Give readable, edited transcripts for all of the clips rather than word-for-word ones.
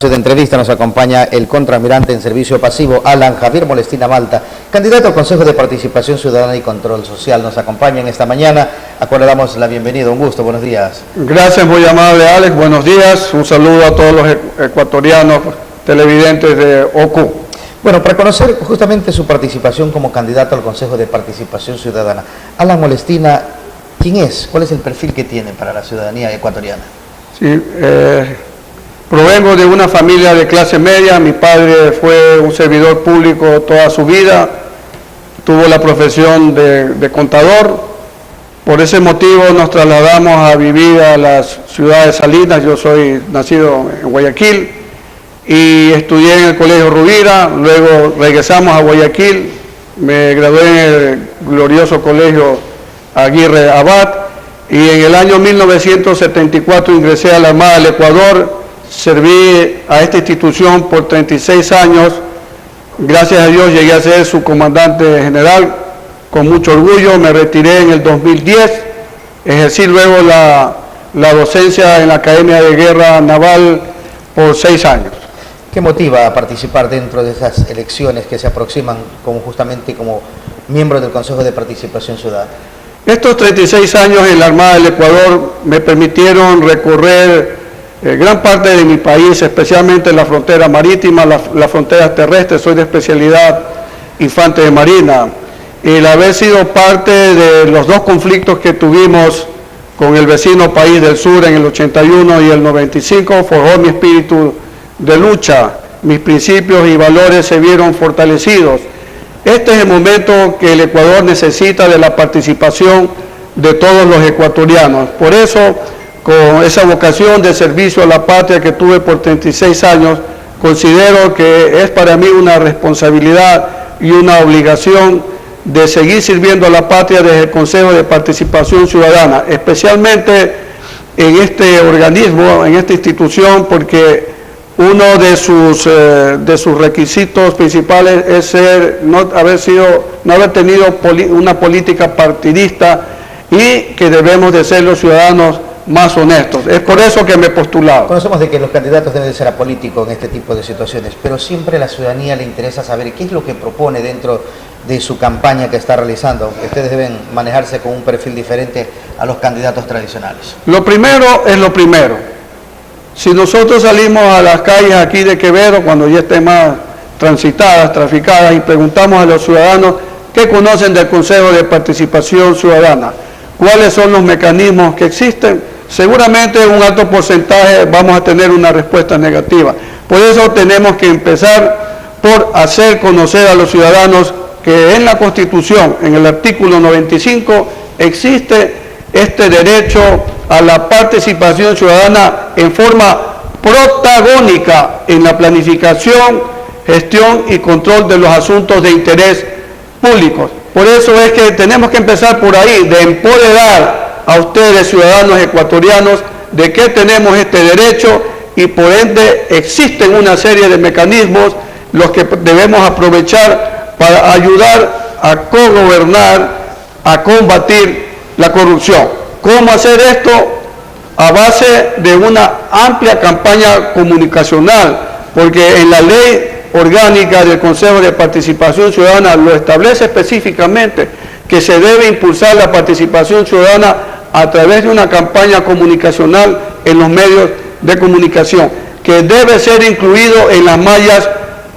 De entrevista nos acompaña el contraalmirante en servicio pasivo, Alan Javier Molestina Malta, candidato al Consejo de Participación Ciudadana y Control Social. Nos acompaña en esta mañana, a cual le damos la bienvenida. Un gusto, buenos días. Gracias, muy amable Alex, buenos días. Un saludo a todos los ecuatorianos televidentes de OCU. Bueno, para conocer justamente su participación como candidato al Consejo de Participación Ciudadana, Alan Molestina, ¿quién es? ¿Cuál es el perfil que tiene para la ciudadanía ecuatoriana? Sí, provengo de una familia de clase media. Mi padre fue un servidor público toda su vida, tuvo la profesión de contador. Por ese motivo nos trasladamos a vivir a las ciudades Salinas. Yo soy nacido en Guayaquil y estudié en el Colegio Rubira, luego regresamos a Guayaquil, me gradué en el glorioso Colegio Aguirre Abad y en el año 1974 ingresé a la Armada del Ecuador. Serví a esta institución por 36 años, gracias a Dios llegué a ser su comandante general, con mucho orgullo. Me retiré en el 2010, ejercí luego la docencia en la Academia de Guerra Naval por 6 años. ¿Qué motiva a participar dentro de esas elecciones que se aproximan justamente como miembro del Consejo de Participación Ciudadana? Estos 36 años en la Armada del Ecuador me permitieron recorrer gran parte de mi país, especialmente la frontera marítima, las fronteras terrestres. Soy de especialidad infante de marina. El haber sido parte de los dos conflictos que tuvimos con el vecino país del sur en el 81 y el 95 forjó mi espíritu de lucha. Mis principios y valores se vieron fortalecidos. Este es el momento que el Ecuador necesita de la participación de todos los ecuatorianos. Por eso, con esa vocación de servicio a la patria que tuve por 36 años, considero que es para mí una responsabilidad y una obligación de seguir sirviendo a la patria desde el Consejo de Participación Ciudadana, especialmente en este organismo, en esta institución, porque uno de sus requisitos principales es no haber tenido una política partidista y que debemos de ser los ciudadanos más honestos. Es por eso que me he postulado. Conocemos de que los candidatos deben de ser apolíticos en este tipo de situaciones, pero siempre a la ciudadanía le interesa saber qué es lo que propone dentro de su campaña que está realizando, aunque ustedes deben manejarse con un perfil diferente a los candidatos tradicionales. Lo primero es lo primero. Si nosotros salimos a las calles aquí de Quevedo, cuando ya estén más transitadas, traficadas, y preguntamos a los ciudadanos qué conocen del Consejo de Participación Ciudadana, cuáles son los mecanismos que existen, seguramente un alto porcentaje vamos a tener una respuesta negativa. Por eso tenemos que empezar por hacer conocer a los ciudadanos que en la Constitución, en el artículo 95, existe este derecho a la participación ciudadana en forma protagónica en la planificación, gestión y control de los asuntos de interés público. Por eso es que tenemos que empezar por ahí, de empoderar a ustedes, ciudadanos ecuatorianos, de que tenemos este derecho y por ende existen una serie de mecanismos los que debemos aprovechar para ayudar a cogobernar, a combatir la corrupción. ¿Cómo hacer esto? A base de una amplia campaña comunicacional, porque en la ley orgánica del Consejo de Participación Ciudadana lo establece específicamente que se debe impulsar la participación ciudadana a través de una campaña comunicacional en los medios de comunicación, que debe ser incluido en las mallas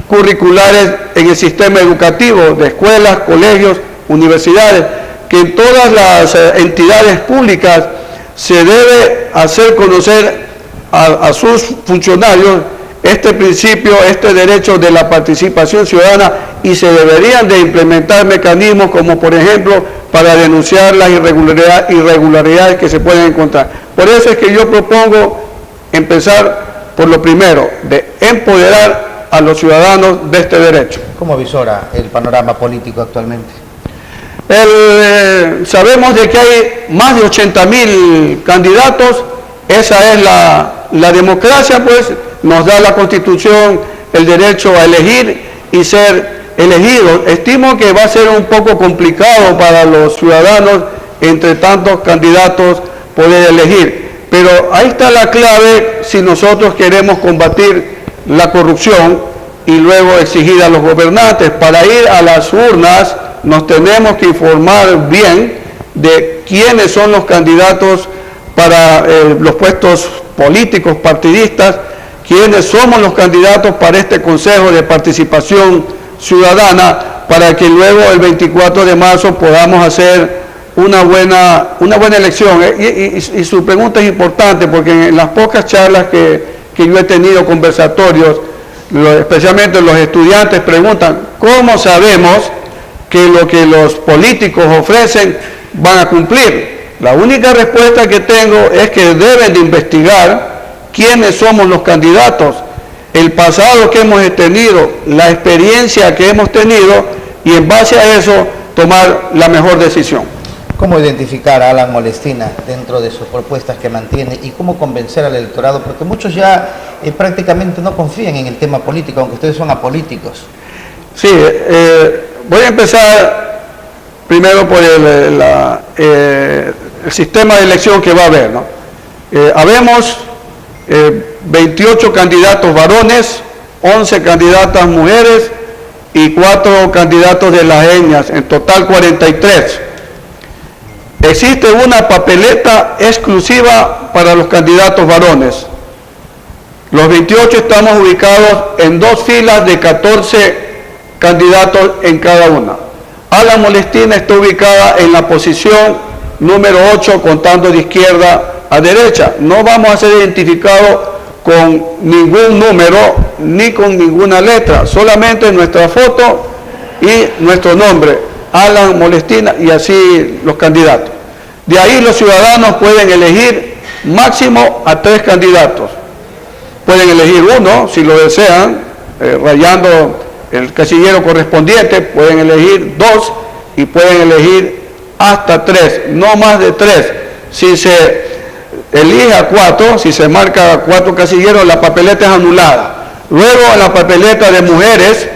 curriculares en el sistema educativo de escuelas, colegios, universidades, que en todas las entidades públicas se debe hacer conocer a sus funcionarios este principio, este derecho de la participación ciudadana, y se deberían de implementar mecanismos como por ejemplo para denunciar las irregularidades que se pueden encontrar. Por eso es que yo propongo empezar por lo primero, de empoderar a los ciudadanos de este derecho. ¿Cómo visora el panorama político actualmente? Sabemos de que hay más de 80.000 candidatos. Esa es la democracia, pues nos da la Constitución el derecho a elegir y ser elegidos. Estimo que va a ser un poco complicado para los ciudadanos, entre tantos candidatos, poder elegir. Pero ahí está la clave si nosotros queremos combatir la corrupción y luego exigir a los gobernantes. Para ir a las urnas nos tenemos que informar bien de quiénes son los candidatos para los puestos políticos, partidistas, quiénes somos los candidatos para este Consejo de Participación Ciudadana, para que luego el 24 de marzo podamos hacer una buena elección. Y su pregunta es importante porque en las pocas charlas que yo he tenido, conversatorios, especialmente los estudiantes preguntan, ¿cómo sabemos que lo que los políticos ofrecen van a cumplir? La única respuesta que tengo es que deben de investigar quiénes somos los candidatos, el pasado que hemos tenido, la experiencia que hemos tenido, y en base a eso tomar la mejor decisión. ¿Cómo identificar a Alan Molestina dentro de sus propuestas que mantiene y cómo convencer al electorado? Porque muchos ya prácticamente no confían en el tema político, aunque ustedes son apolíticos. Sí, voy a empezar primero por el sistema de elección que va a haber, ¿no? Habemos 28 candidatos varones, 11 candidatas mujeres y 4 candidatos de las etnias, en total 43. Existe una papeleta exclusiva para los candidatos varones. Los 28 estamos ubicados en 2 filas de 14 candidatos en cada una. Alan Molestina está ubicada en la posición número 8, contando de izquierda a derecha. No vamos a ser identificados con ningún número ni con ninguna letra, solamente nuestra foto y nuestro nombre, Alan Molestina, y así los candidatos. De ahí los ciudadanos pueden elegir máximo a 3 candidatos. Pueden elegir uno si lo desean, rayando el casillero correspondiente, pueden elegir 2 y pueden elegir hasta 3, no más de 3. Si se elige a 4, si se marca 4 casilleros, la papeleta es anulada. Luego en la papeleta de mujeres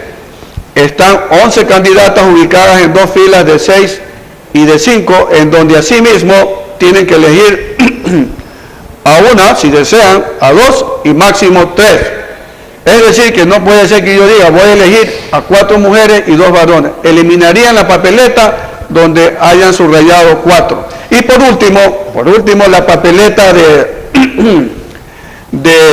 están 11 candidatas ubicadas en 2 filas de 6 y de 5, en donde asimismo tienen que elegir a una, si desean, a 2 y máximo 3. Es decir, que no puede ser que yo diga, voy a elegir a 4 mujeres y 2 varones. Eliminarían la papeleta donde hayan subrayado 4. Y por último, la papeleta de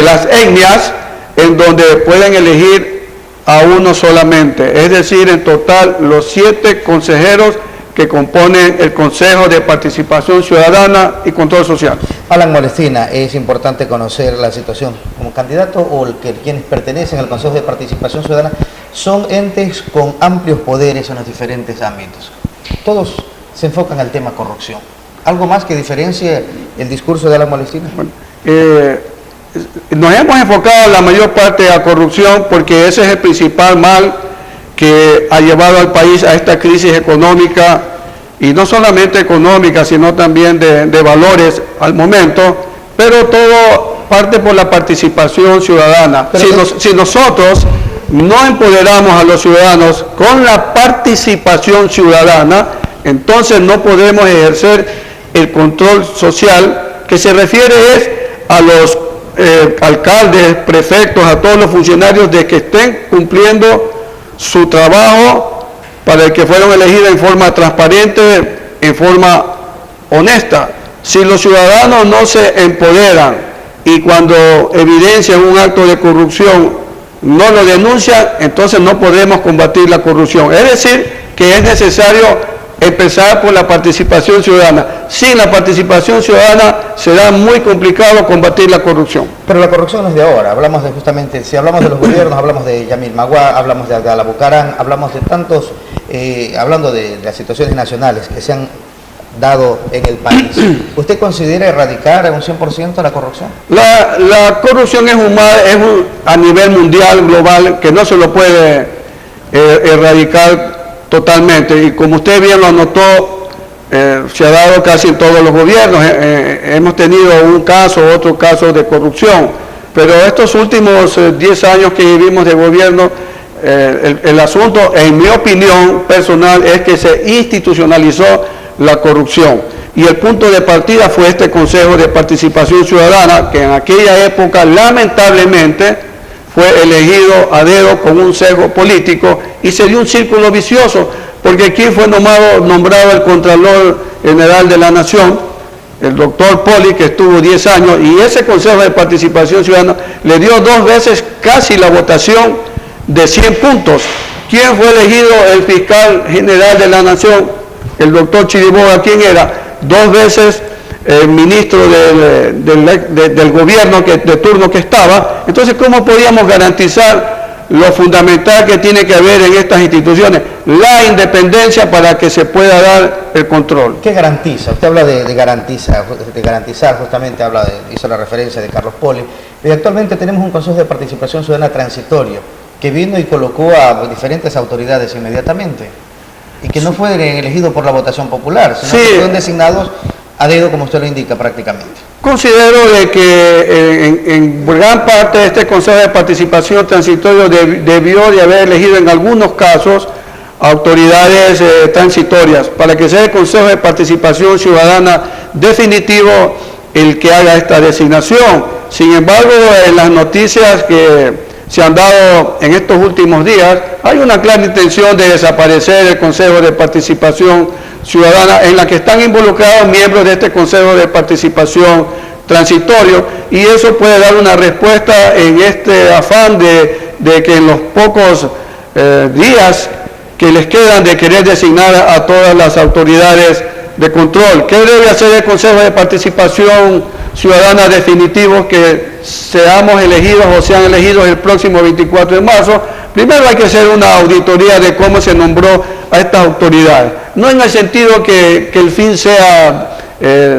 las etnias, en donde pueden elegir a uno solamente. Es decir, en total, los 7 consejeros que componen el Consejo de Participación Ciudadana y Control Social. Alan Molestina, es importante conocer la situación. Como candidato o quienes pertenecen al Consejo de Participación Ciudadana son entes con amplios poderes en los diferentes ámbitos. Todos se enfocan al tema corrupción. ¿Algo más que diferencie el discurso de Alan Molestina? Bueno, nos hemos enfocado la mayor parte a corrupción porque ese es el principal mal que ha llevado al país a esta crisis económica, y no solamente económica, sino también de valores al momento, pero todo parte por la participación ciudadana. Si nosotros no empoderamos a los ciudadanos con la participación ciudadana, entonces no podemos ejercer el control social, que se refiere es a los alcaldes, prefectos, a todos los funcionarios de que estén cumpliendo su trabajo para el que fueron elegidos en forma transparente, en forma honesta. Si los ciudadanos no se empoderan y cuando evidencian un acto de corrupción no lo denuncian, entonces no podemos combatir la corrupción. Es decir, que es necesario empezar por la participación ciudadana. Sin la participación ciudadana será muy complicado combatir la corrupción. Pero la corrupción no es de ahora. Hablamos de justamente, si hablamos de los gobiernos, hablamos de Yamil Maguá, hablamos de Abdalá Bucaram, hablamos de tantos, hablando de las situaciones nacionales que se han dado en el país. ¿Usted considera erradicar a un 100% la corrupción? La corrupción es un mal, a nivel mundial, global, que no se lo puede erradicar totalmente, y como usted bien lo anotó, se ha dado casi en todos los gobiernos. Hemos tenido otro caso de corrupción, pero estos últimos 10 años que vivimos de gobierno, el asunto, en mi opinión personal, es que se institucionalizó la corrupción, y el punto de partida fue este Consejo de Participación Ciudadana, que en aquella época lamentablemente fue elegido a dedo con un sesgo político y se dio un círculo vicioso, porque aquí fue nombrado el Contralor General de la Nación, el doctor Poli, que estuvo 10 años, y ese Consejo de Participación Ciudadana le dio 2 veces casi la votación de 100 puntos. ¿Quién fue elegido el fiscal general de la Nación? El doctor Chiriboga. ¿Quién era? 2 veces ministro del gobierno de turno que estaba. Entonces, ¿cómo podíamos garantizar lo fundamental que tiene que haber en estas instituciones? La independencia para que se pueda dar el control. ¿Qué garantiza? Usted habla de garantizar, justamente hizo la referencia de Carlos Poli, y actualmente tenemos un Consejo de Participación Ciudadana transitorio, que vino y colocó a diferentes autoridades inmediatamente, y que no fueron elegidos por la votación popular, sino que fueron designados a dedo, como usted lo indica prácticamente. Considero de que en gran parte este Consejo de Participación Transitorio debió de haber elegido en algunos casos autoridades transitorias, para que sea el Consejo de Participación Ciudadana definitivo el que haga esta designación. Sin embargo, en las noticias que se han dado en estos últimos días, hay una clara intención de desaparecer el Consejo de Participación Ciudadana, en la que están involucrados miembros de este Consejo de Participación Transitorio, y eso puede dar una respuesta en este afán de que en los pocos días que les quedan de querer designar a todas las autoridades de control. ¿Qué debe hacer el Consejo de Participación Ciudadana definitivos que seamos elegidos o sean elegidos el próximo 24 de marzo? Primero hay que hacer una auditoría de cómo se nombró a estas autoridades. No en el sentido que el fin sea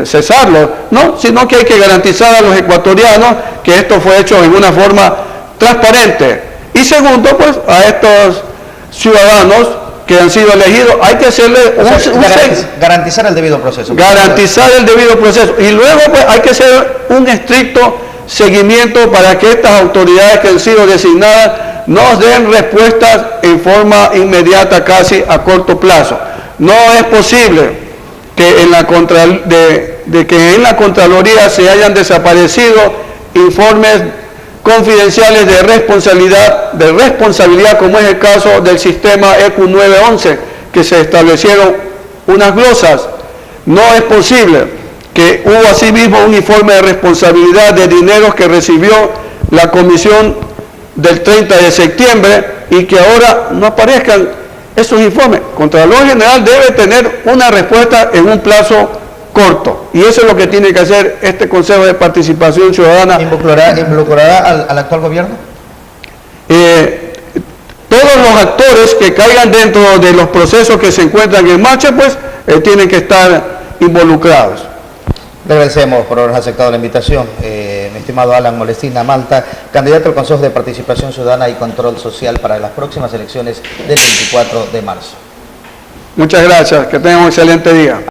cesarlo, no, sino que hay que garantizar a los ecuatorianos que esto fue hecho en una forma transparente. Y segundo, pues a estos ciudadanos que han sido elegidos, hay que hacerle garantizar el debido proceso. Garantizar el debido proceso. Y luego pues hay que hacer un estricto seguimiento para que estas autoridades que han sido designadas nos den respuestas en forma inmediata, casi a corto plazo. No es posible que en la Contraloría se hayan desaparecido informes confidenciales de responsabilidad, como es el caso del sistema ECU 911, que se establecieron unas glosas. No es posible que hubo asimismo un informe de responsabilidad de dineros que recibió la comisión del 30 de septiembre y que ahora no aparezcan esos informes. Contralor General debe tener una respuesta en un plazo corto, y eso es lo que tiene que hacer este Consejo de Participación Ciudadana. ¿Involucrará al actual gobierno? Todos los actores que caigan dentro de los procesos que se encuentran en marcha, pues tienen que estar involucrados. Le agradecemos por haber aceptado la invitación, mi estimado Alan Molestina Malta, candidato al Consejo de Participación Ciudadana y Control Social para las próximas elecciones del 24 de marzo. Muchas gracias, que tengan un excelente día.